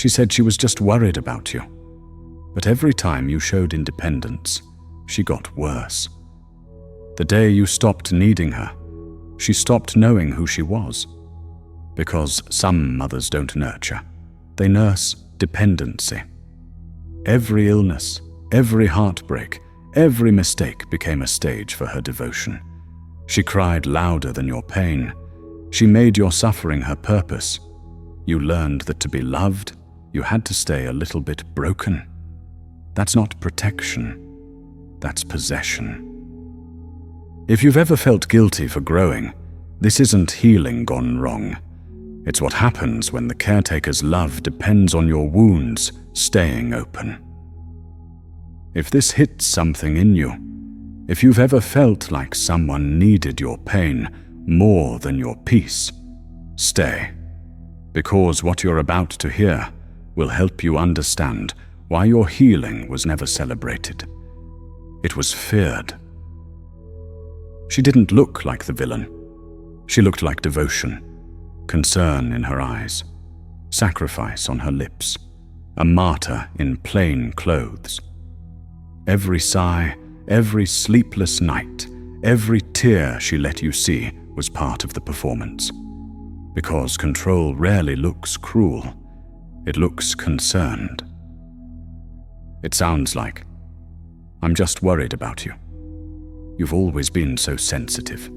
She said she was just worried about you. But every time you showed independence, she got worse. The day you stopped needing her, she stopped knowing who she was. Because some mothers don't nurture, they nurse dependency. Every illness, every heartbreak, every mistake became a stage for her devotion. She cried louder than your pain. She made your suffering her purpose. You learned that to be loved, you had to stay a little bit broken. That's not protection, that's possession. If you've ever felt guilty for growing, this isn't healing gone wrong. It's what happens when the caretaker's love depends on your wounds staying open. If this hits something in you, if you've ever felt like someone needed your pain more than your peace, stay. Because what you're about to hear will help you understand why your healing was never celebrated. It was feared. She didn't look like the villain. She looked like devotion, concern in her eyes, sacrifice on her lips, a martyr in plain clothes. Every sigh, every sleepless night, every tear she let you see was part of the performance. Because control rarely looks cruel, it looks concerned. It sounds like, "I'm just worried about you. You've always been so sensitive.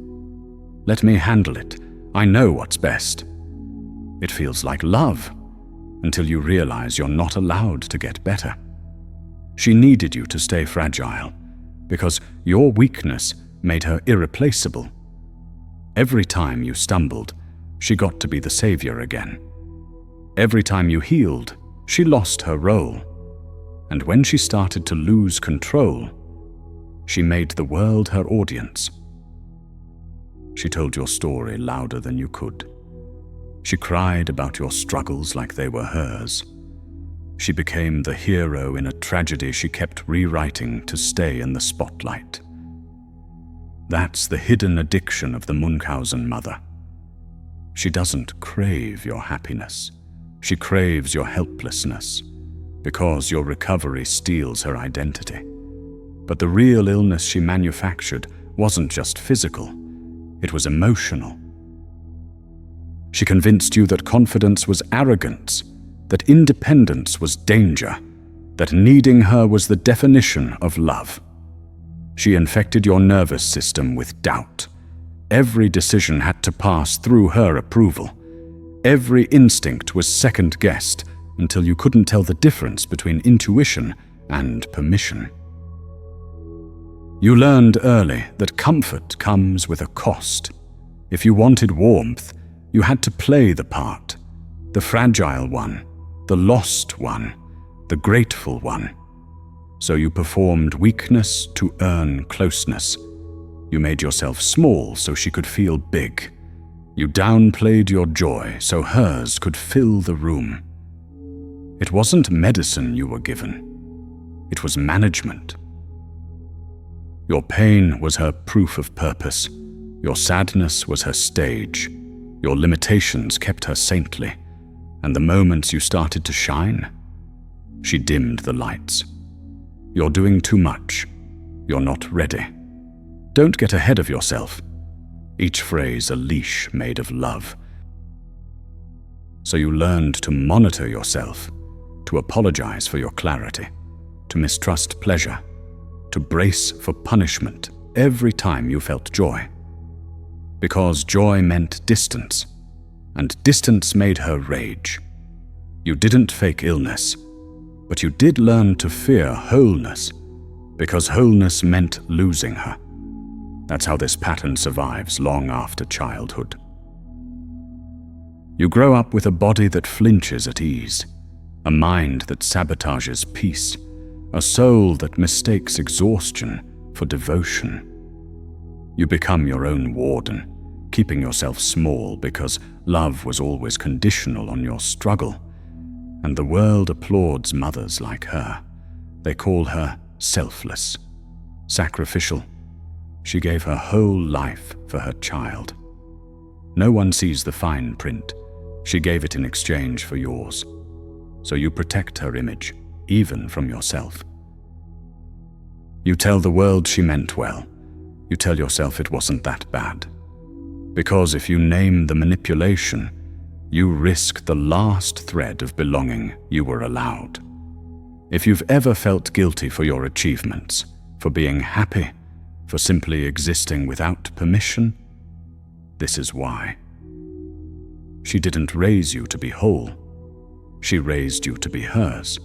Let me handle it. I know what's best." It feels like love, until you realize you're not allowed to get better. She needed you to stay fragile, because your weakness made her irreplaceable. Every time you stumbled, she got to be the savior again. Every time you healed, she lost her role. And when she started to lose control, she made the world her audience. She told your story louder than you could. She cried about your struggles like they were hers. She became the hero in a tragedy she kept rewriting to stay in the spotlight. That's the hidden addiction of the Munchausen Mother. She doesn't crave your happiness. She craves your helplessness, because your recovery steals her identity. But the real illness she manufactured wasn't just physical, it was emotional. She convinced you that confidence was arrogance, that independence was danger, that needing her was the definition of love. She infected your nervous system with doubt. Every decision had to pass through her approval. Every instinct was second-guessed until you couldn't tell the difference between intuition and permission. You learned early that comfort comes with a cost. If you wanted warmth, you had to play the part, the fragile one, the lost one, the grateful one. So you performed weakness to earn closeness. You made yourself small so she could feel big. You downplayed your joy so hers could fill the room. It wasn't medicine you were given. It was management. Your pain was her proof of purpose. Your sadness was her stage. Your limitations kept her saintly. And the moments you started to shine, she dimmed the lights. You're doing too much. You're not ready. Don't get ahead of yourself. Each phrase a leash made of love. So you learned to monitor yourself, to apologize for your clarity, to mistrust pleasure, to brace for punishment every time you felt joy. Because joy meant distance, and distance made her rage. You didn't fake illness, but you did learn to fear wholeness, because wholeness meant losing her. That's how this pattern survives long after childhood. You grow up with a body that flinches at ease, a mind that sabotages peace, a soul that mistakes exhaustion for devotion. You become your own warden, keeping yourself small because love was always conditional on your struggle. And the world applauds mothers like her. They call her selfless, sacrificial. She gave her whole life for her child. No one sees the fine print. She gave it in exchange for yours. so you protect her image, even from yourself. You tell the world she meant well. You tell yourself it wasn't that bad. Because if you name the manipulation, you risk the last thread of belonging you were allowed. If you've ever felt guilty for your achievements, for being happy, for simply existing without permission, this is why. She didn't raise you to be whole. She raised you to be hers.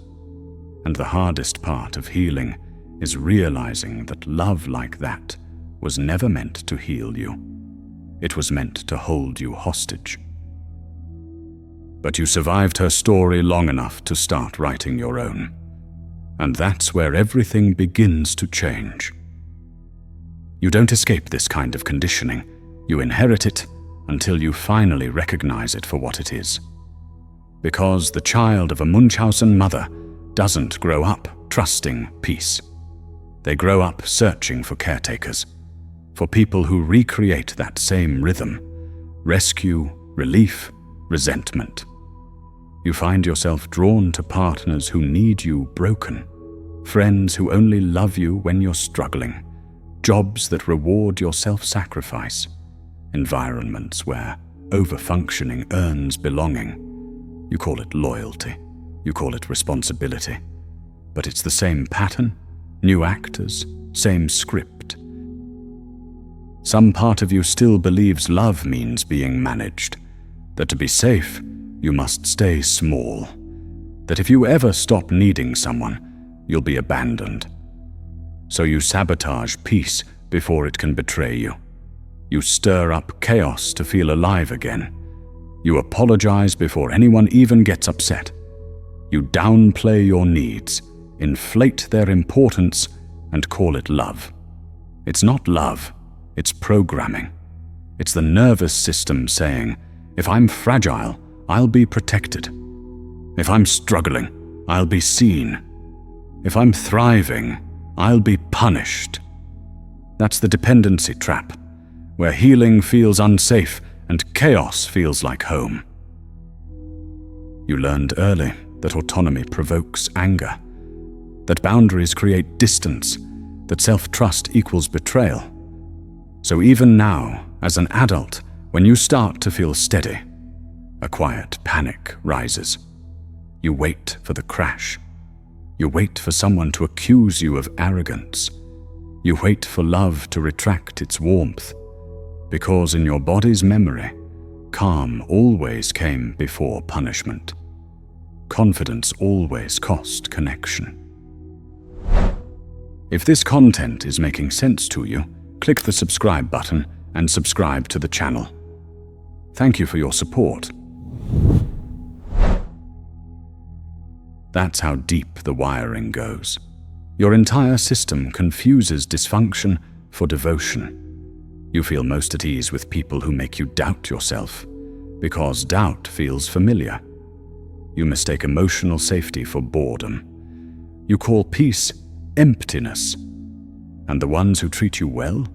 And the hardest part of healing is realizing that love like that was never meant to heal you. It was meant to hold you hostage. But you survived her story long enough to start writing your own. And that's where everything begins to change. You don't escape this kind of conditioning. You inherit it until you finally recognize it for what it is. Because the child of a Munchausen mother doesn't grow up trusting peace. They grow up searching for caretakers, for people who recreate that same rhythm: rescue, relief, resentment. You find yourself drawn to partners who need you broken, friends who only love you when you're struggling, jobs that reward your self-sacrifice, environments where overfunctioning earns belonging. You call it loyalty, you call it responsibility, but it's the same pattern, new actors, same script. Some part of you still believes love means being managed, that to be safe, you must stay small, that if you ever stop needing someone, you'll be abandoned. So you sabotage peace before it can betray you. You stir up chaos to feel alive again. You apologize before anyone even gets upset. You downplay your needs, inflate their importance, and call it love. It's not love, it's programming. It's the nervous system saying, if I'm fragile, I'll be protected. If I'm struggling, I'll be seen. If I'm thriving, I'll be punished. That's the dependency trap, where healing feels unsafe and chaos feels like home. You learned early that autonomy provokes anger, that boundaries create distance, that self-trust equals betrayal. So even now, as an adult, when you start to feel steady, a quiet panic rises. You wait for the crash. You wait for someone to accuse you of arrogance. You wait for love to retract its warmth, because in your body's memory, calm always came before punishment. Confidence always cost connection. If this content is making sense to you, click the subscribe button and subscribe to the channel. Thank you for your support. That's how deep the wiring goes. Your entire system confuses dysfunction for devotion. You feel most at ease with people who make you doubt yourself, because doubt feels familiar. You mistake emotional safety for boredom. You call peace emptiness. And the ones who treat you well?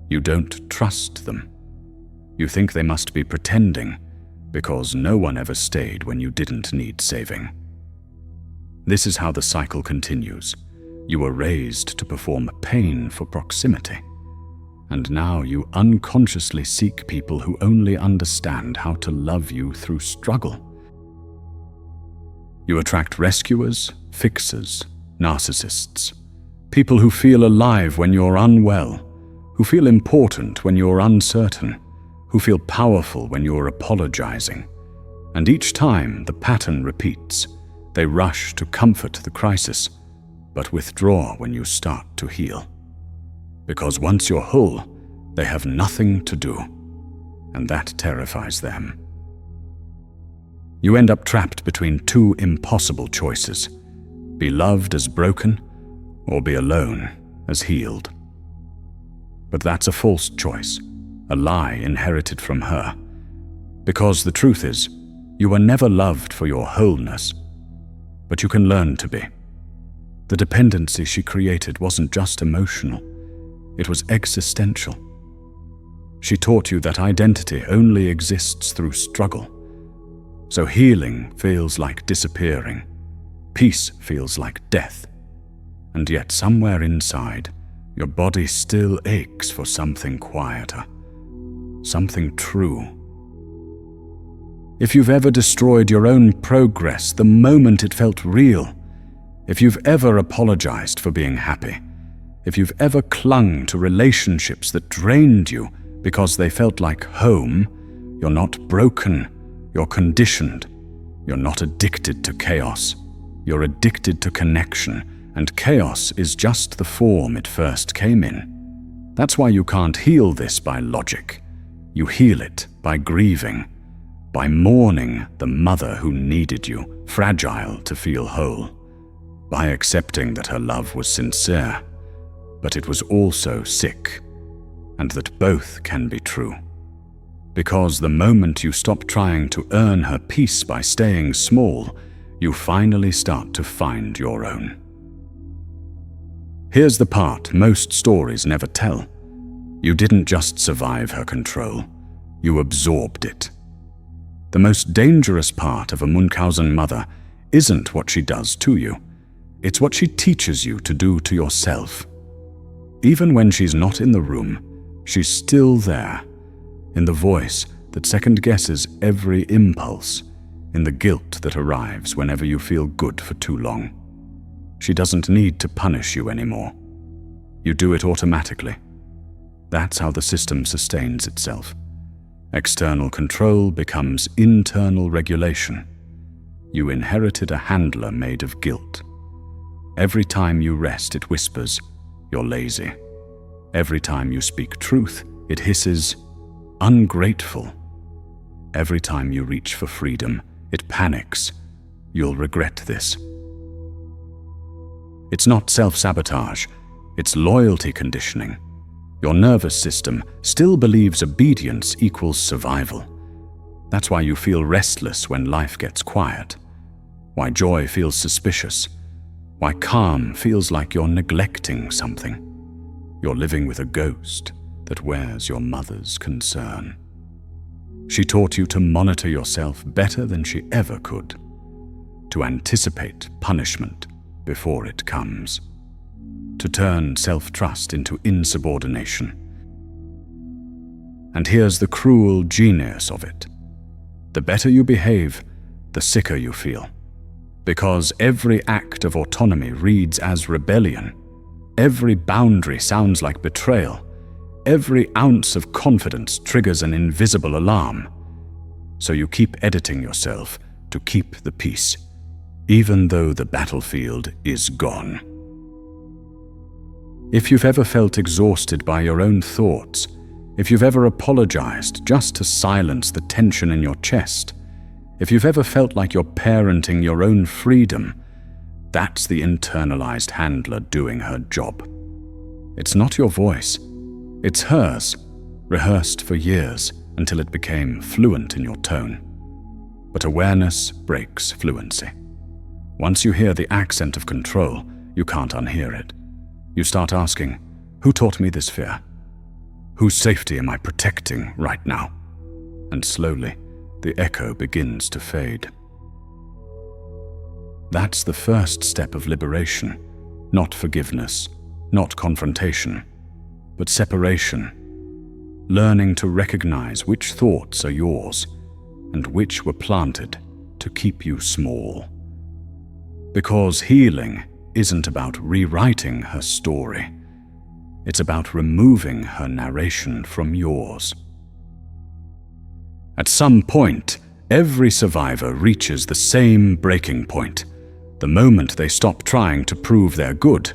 You don't trust them. You think they must be pretending, because no one ever stayed when you didn't need saving. This is how the cycle continues. You were raised to perform pain for proximity. And now you unconsciously seek people who only understand how to love you through struggle. You attract rescuers, fixers, narcissists, people who feel alive when you're unwell, who feel important when you're uncertain, who feel powerful when you're apologizing. And each time the pattern repeats. They rush to comfort the crisis, but withdraw when you start to heal. Because once you're whole, they have nothing to do, and that terrifies them. You end up trapped between two impossible choices: be loved as broken, or be alone as healed. But that's a false choice, a lie inherited from her. Because the truth is, you were never loved for your wholeness, but you can learn to be. The dependency she created wasn't just emotional, it was existential. She taught you that identity only exists through struggle. So healing feels like disappearing. Peace feels like death. And yet somewhere inside, your body still aches for something quieter, something true. If you've ever destroyed your own progress the moment it felt real, if you've ever apologized for being happy, if you've ever clung to relationships that drained you because they felt like home, you're not broken, you're conditioned. You're not addicted to chaos. You're addicted to connection, and chaos is just the form it first came in. That's why you can't heal this by logic. You heal it by grieving, by mourning the mother who needed you, fragile to feel whole, by accepting that her love was sincere, but it was also sick, and that both can be true. Because the moment you stop trying to earn her peace by staying small, you finally start to find your own. Here's the part most stories never tell. You didn't just survive her control, you absorbed it. The most dangerous part of a Munchausen mother isn't what she does to you, it's what she teaches you to do to yourself. Even when she's not in the room, she's still there, in the voice that second-guesses every impulse, in the guilt that arrives whenever you feel good for too long. She doesn't need to punish you anymore. You do it automatically. That's how the system sustains itself. External control becomes internal regulation. You inherited a handler made of guilt. Every time you rest, it whispers, "You're lazy." Every time you speak truth, it hisses, "Ungrateful." Every time you reach for freedom, it panics, "You'll regret this." It's not self-sabotage, it's loyalty conditioning. Your nervous system still believes obedience equals survival. That's why you feel restless when life gets quiet, why joy feels suspicious, why calm feels like you're neglecting something. You're living with a ghost that wears your mother's concern. She taught you to monitor yourself better than she ever could, to anticipate punishment before it comes, to turn self-trust into insubordination. And here's the cruel genius of it. The better you behave, the sicker you feel, because every act of autonomy reads as rebellion. Every boundary sounds like betrayal. Every ounce of confidence triggers an invisible alarm. So you keep editing yourself to keep the peace, even though the battlefield is gone. If you've ever felt exhausted by your own thoughts, if you've ever apologized just to silence the tension in your chest, if you've ever felt like you're parenting your own freedom, that's the internalized handler doing her job. It's not your voice, it's hers, rehearsed for years until it became fluent in your tone. But awareness breaks fluency. Once you hear the accent of control, you can't unhear it. You start asking, who taught me this fear? Whose safety am I protecting right now? And slowly, the echo begins to fade. That's the first step of liberation, not forgiveness, not confrontation, but separation. Learning to recognize which thoughts are yours and which were planted to keep you small. Because healing isn't about rewriting her story. It's about removing her narration from yours. At some point, every survivor reaches the same breaking point, the moment they stop trying to prove they're good.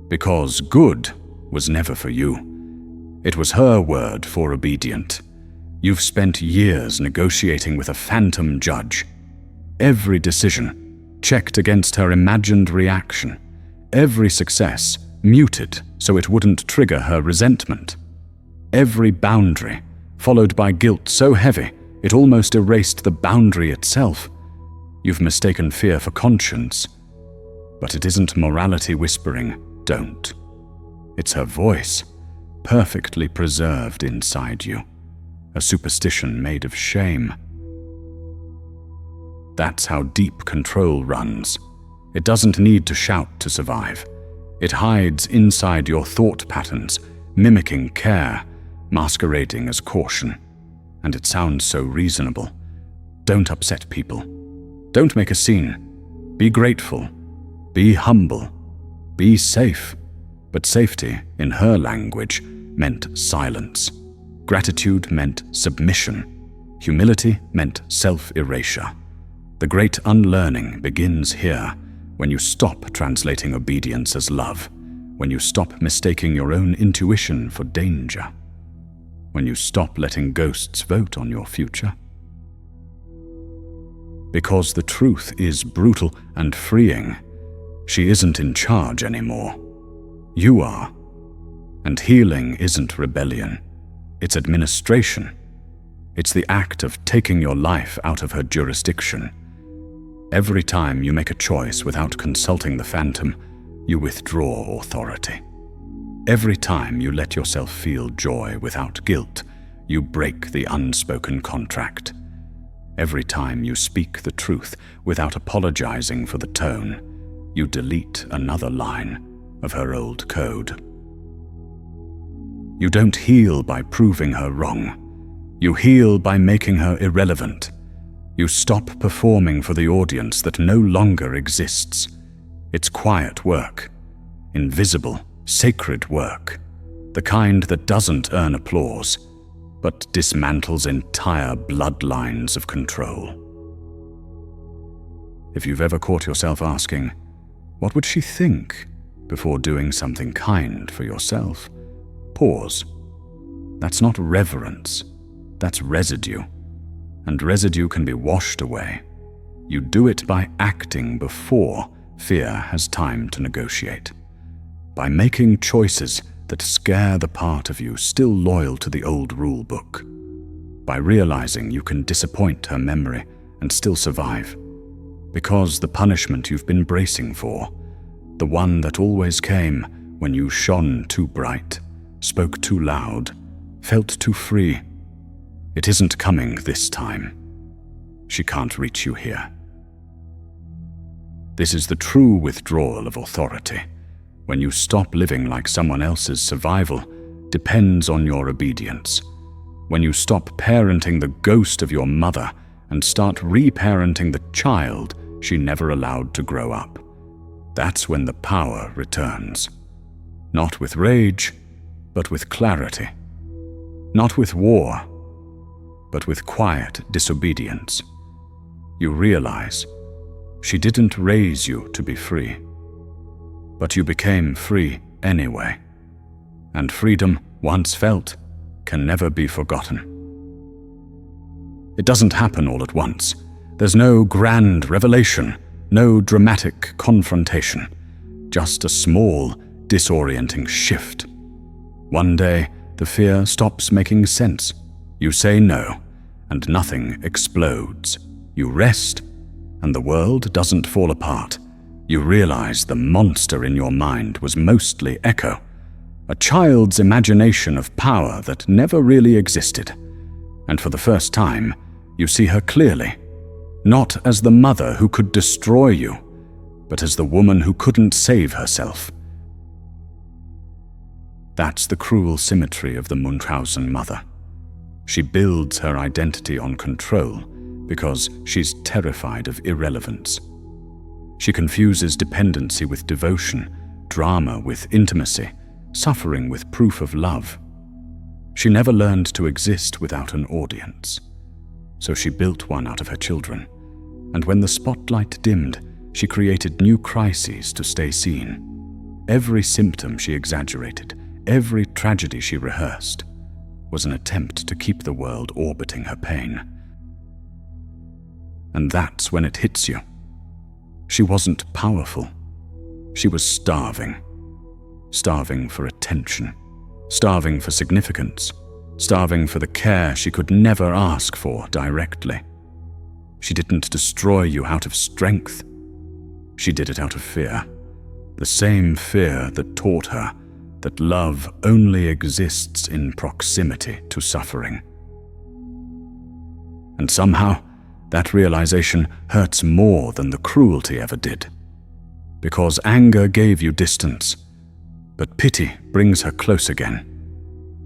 Because good was never for you. It was her word for obedient. You've spent years negotiating with a phantom judge. Every decision checked against her imagined reaction. Every success muted so it wouldn't trigger her resentment. Every boundary followed by guilt so heavy it almost erased the boundary itself. You've mistaken fear for conscience. But it isn't morality whispering, "Don't." It's her voice, perfectly preserved inside you. A superstition made of shame. That's how deep control runs. It doesn't need to shout to survive. It hides inside your thought patterns, mimicking care, masquerading as caution. And it sounds so reasonable. Don't upset people. Don't make a scene. Be grateful. Be humble. Be safe. But safety, in her language, meant silence. Gratitude meant submission. Humility meant self-erasure. The great unlearning begins here, when you stop translating obedience as love, when you stop mistaking your own intuition for danger, when you stop letting ghosts vote on your future. Because the truth is brutal and freeing, she isn't in charge anymore. You are. And healing isn't rebellion. It's administration. It's the act of taking your life out of her jurisdiction. Every time you make a choice without consulting the phantom, you withdraw authority. Every time you let yourself feel joy without guilt, you break the unspoken contract. Every time you speak the truth without apologizing for the tone, you delete another line of her old code. You don't heal by proving her wrong. You heal by making her irrelevant. You stop performing for the audience that no longer exists. It's quiet work, invisible, sacred work, the kind that doesn't earn applause, but dismantles entire bloodlines of control. If you've ever caught yourself asking, what would she think, before doing something kind for yourself, pause. That's not reverence, that's residue. And residue can be washed away. You do it by acting before fear has time to negotiate. By making choices that scare the part of you still loyal to the old rule book. By realizing you can disappoint her memory and still survive. Because the punishment you've been bracing for, the one that always came when you shone too bright, spoke too loud, felt too free, it isn't coming this time. She can't reach you here. This is the true withdrawal of authority, when you stop living like someone else's survival depends on your obedience, when you stop parenting the ghost of your mother and start reparenting the child she never allowed to grow up. That's when the power returns. Not with rage, but with clarity. Not with war, but with quiet disobedience. You realize she didn't raise you to be free, but you became free anyway. And freedom, once felt, can never be forgotten. It doesn't happen all at once. There's no grand revelation, no dramatic confrontation, just a small, disorienting shift. One day, the fear stops making sense. You say no, and nothing explodes. You rest, and the world doesn't fall apart. You realize the monster in your mind was mostly echo, a child's imagination of power that never really existed. And for the first time, you see her clearly, not as the mother who could destroy you, but as the woman who couldn't save herself. That's the cruel symmetry of the Munchausen Mother. She builds her identity on control because she's terrified of irrelevance. She confuses dependency with devotion, drama with intimacy, suffering with proof of love. She never learned to exist without an audience. So she built one out of her children, and when the spotlight dimmed, she created new crises to stay seen. Every symptom she exaggerated, every tragedy she rehearsed, was an attempt to keep the world orbiting her pain. And that's when it hits you. She wasn't powerful. She was starving. Starving for attention. Starving for significance. Starving for the care she could never ask for directly. She didn't destroy you out of strength. She did it out of fear. The same fear that taught her that love only exists in proximity to suffering. And somehow, that realization hurts more than the cruelty ever did. Because anger gave you distance, but pity brings her close again.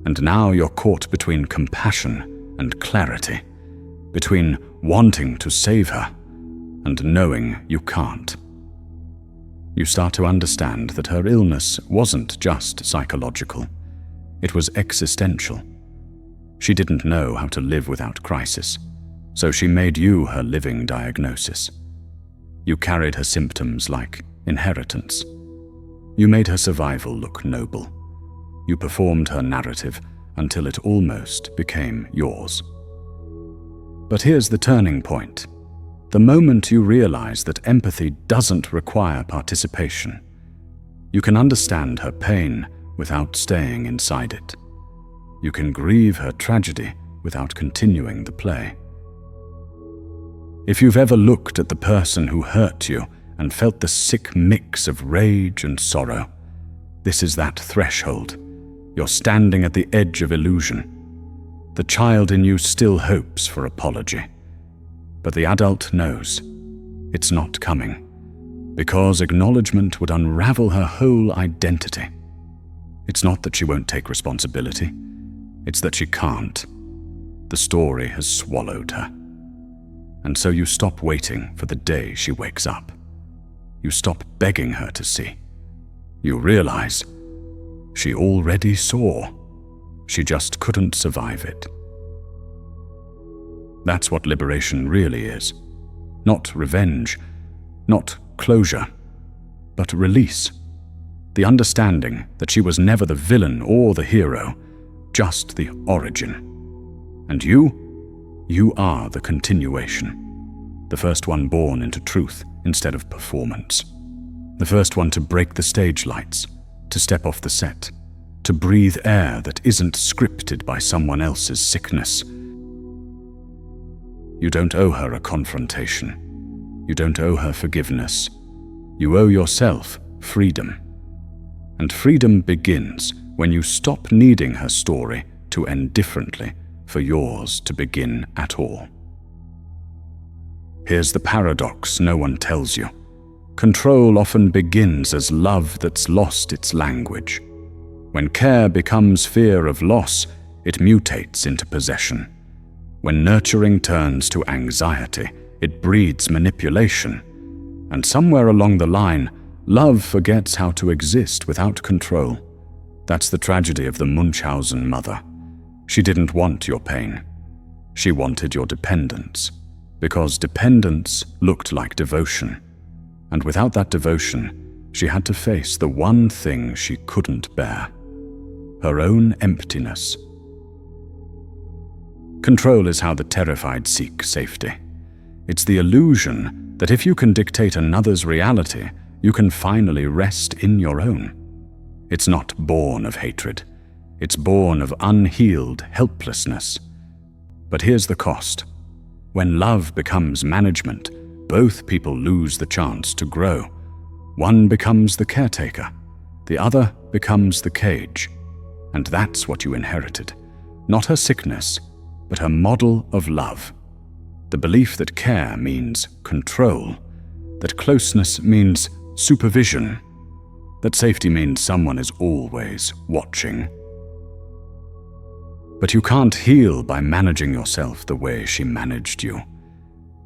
And now you're caught between compassion and clarity, between wanting to save her and knowing you can't. You start to understand that her illness wasn't just psychological. It was existential. She didn't know how to live without crisis, so she made you her living diagnosis. You carried her symptoms like inheritance. You made her survival look noble. You performed her narrative until it almost became yours. But here's the turning point. The moment you realize that empathy doesn't require participation, you can understand her pain without staying inside it. You can grieve her tragedy without continuing the play. If you've ever looked at the person who hurt you and felt the sick mix of rage and sorrow, this is that threshold. You're standing at the edge of illusion. The child in you still hopes for apology, but the adult knows it's not coming, because acknowledgement would unravel her whole identity. It's not that she won't take responsibility, it's that she can't. The story has swallowed her. And so you stop waiting for the day she wakes up. You stop begging her to see. You realize she already saw. She just couldn't survive it. That's what liberation really is. Not revenge, not closure, but release. The understanding that she was never the villain or the hero, just the origin. And you are the continuation. The first one born into truth instead of performance. The first one to break the stage lights, to step off the set, to breathe air that isn't scripted by someone else's sickness. You don't owe her a confrontation. You don't owe her forgiveness. You owe yourself freedom. And freedom begins when you stop needing her story to end differently for yours to begin at all. Here's the paradox no one tells you. Control often begins as love that's lost its language. When care becomes fear of loss, it mutates into possession. When nurturing turns to anxiety, it breeds manipulation. And somewhere along the line, love forgets how to exist without control. That's the tragedy of the Munchausen Mother. She didn't want your pain. She wanted your dependence, because dependence looked like devotion. And without that devotion, she had to face the one thing she couldn't bear: her own emptiness. Control is how the terrified seek safety. It's the illusion that if you can dictate another's reality, you can finally rest in your own. It's not born of hatred. It's born of unhealed helplessness. But here's the cost. When love becomes management, both people lose the chance to grow. One becomes the caretaker, the other becomes the cage. And that's what you inherited. Not her sickness, but her model of love. The belief that care means control, that closeness means supervision, that safety means someone is always watching. But you can't heal by managing yourself the way she managed you.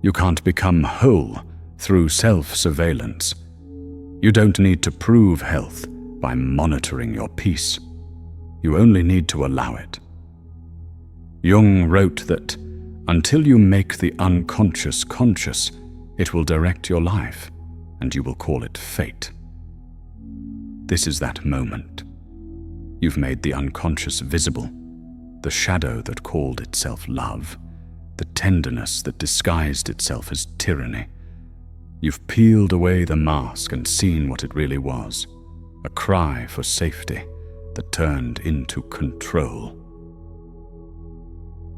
You can't become whole through self-surveillance. You don't need to prove health by monitoring your peace. You only need to allow it. Jung wrote that until you make the unconscious conscious, it will direct your life, and you will call it fate. This is that moment. You've made the unconscious visible, the shadow that called itself love, the tenderness that disguised itself as tyranny. You've peeled away the mask and seen what it really was, a cry for safety that turned into control.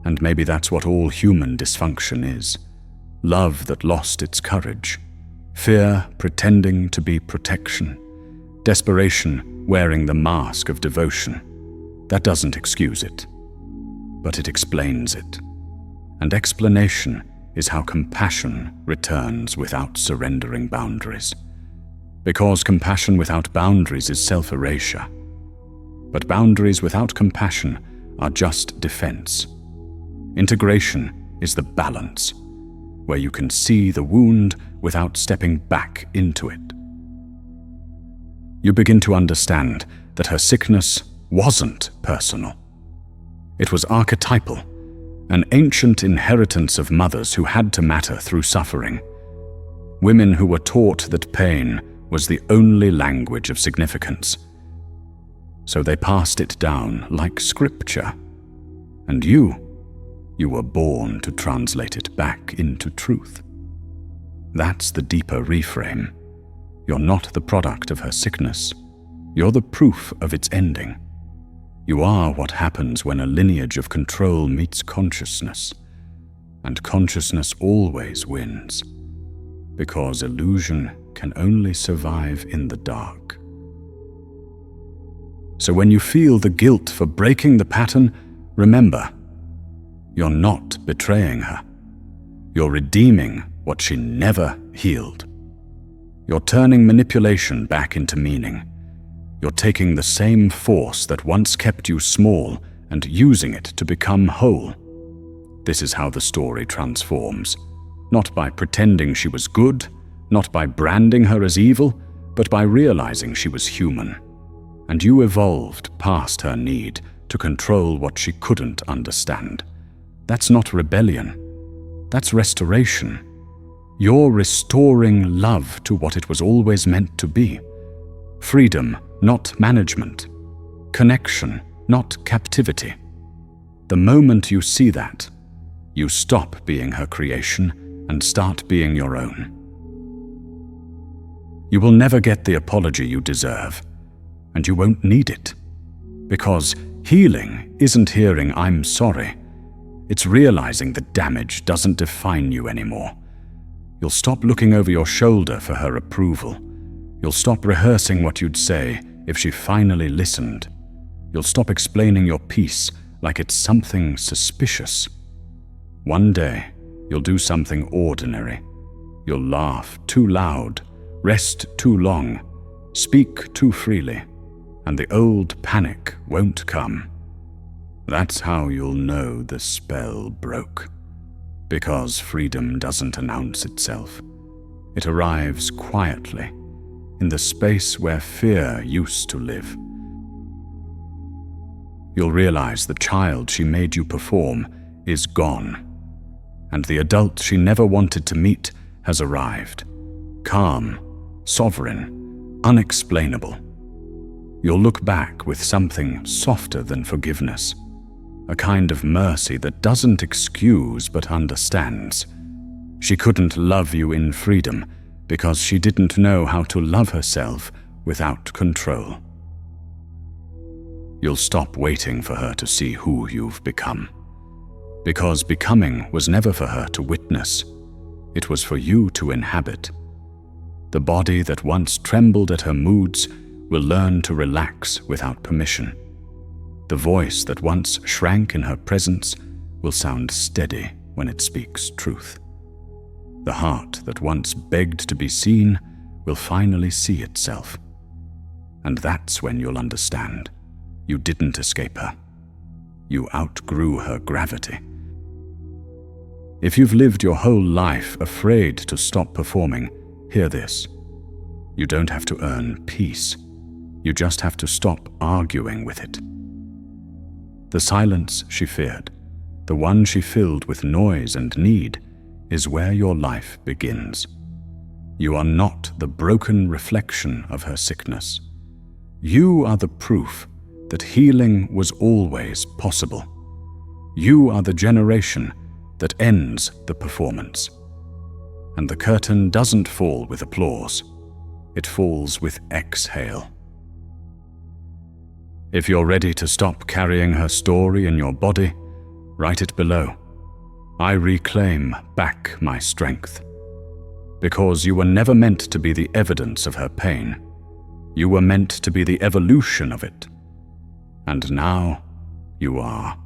And maybe that's what all human dysfunction is. Love that lost its courage, fear pretending to be protection, desperation wearing the mask of devotion. That doesn't excuse it, but it explains it. And explanation is how compassion returns without surrendering boundaries. Because compassion without boundaries is self-erasure. But boundaries without compassion are just defense. Integration is the balance, where you can see the wound without stepping back into it. You begin to understand that her sickness wasn't personal. It was archetypal, an ancient inheritance of mothers who had to matter through suffering. Women who were taught that pain was the only language of significance. So they passed it down like scripture. And you were born to translate it back into truth. That's the deeper reframe. You're not the product of her sickness. You're the proof of its ending. You are what happens when a lineage of control meets consciousness. And consciousness always wins, because illusion can only survive in the dark. So when you feel the guilt for breaking the pattern, remember, you're not betraying her. You're redeeming what she never healed. You're turning manipulation back into meaning. You're taking the same force that once kept you small and using it to become whole. This is how the story transforms, not by pretending she was good, not by branding her as evil, but by realizing she was human. And you evolved past her need to control what she couldn't understand. That's not rebellion. That's restoration. You're restoring love to what it was always meant to be. Freedom, not management. Connection, not captivity. The moment you see that, you stop being her creation and start being your own. You will never get the apology you deserve, and you won't need it. Because healing isn't hearing "I'm sorry." It's realizing the damage doesn't define you anymore. You'll stop looking over your shoulder for her approval. You'll stop rehearsing what you'd say if she finally listened. You'll stop explaining your piece like it's something suspicious. One day, you'll do something ordinary. You'll laugh too loud, rest too long, speak too freely, and the old panic won't come. That's how you'll know the spell broke. Because freedom doesn't announce itself. It arrives quietly, in the space where fear used to live. You'll realize the child she made you perform is gone, and the adult she never wanted to meet has arrived. Calm, sovereign, unexplainable. You'll look back with something softer than forgiveness, a kind of mercy that doesn't excuse but understands. She couldn't love you in freedom because she didn't know how to love herself without control. You'll stop waiting for her to see who you've become, because becoming was never for her to witness. It was for you to inhabit. The body that once trembled at her moods will learn to relax without permission. The voice that once shrank in her presence will sound steady when it speaks truth. The heart that once begged to be seen will finally see itself. And that's when you'll understand. You didn't escape her. You outgrew her gravity. If you've lived your whole life afraid to stop performing, hear this. You don't have to earn peace. You just have to stop arguing with it. The silence she feared, the one she filled with noise and need, is where your life begins. You are not the broken reflection of her sickness. You are the proof that healing was always possible. You are the generation that ends the performance. And the curtain doesn't fall with applause. It falls with exhale. If you're ready to stop carrying her story in your body, write it below. I reclaim back my strength. Because you were never meant to be the evidence of her pain. You were meant to be the evolution of it. And now you are.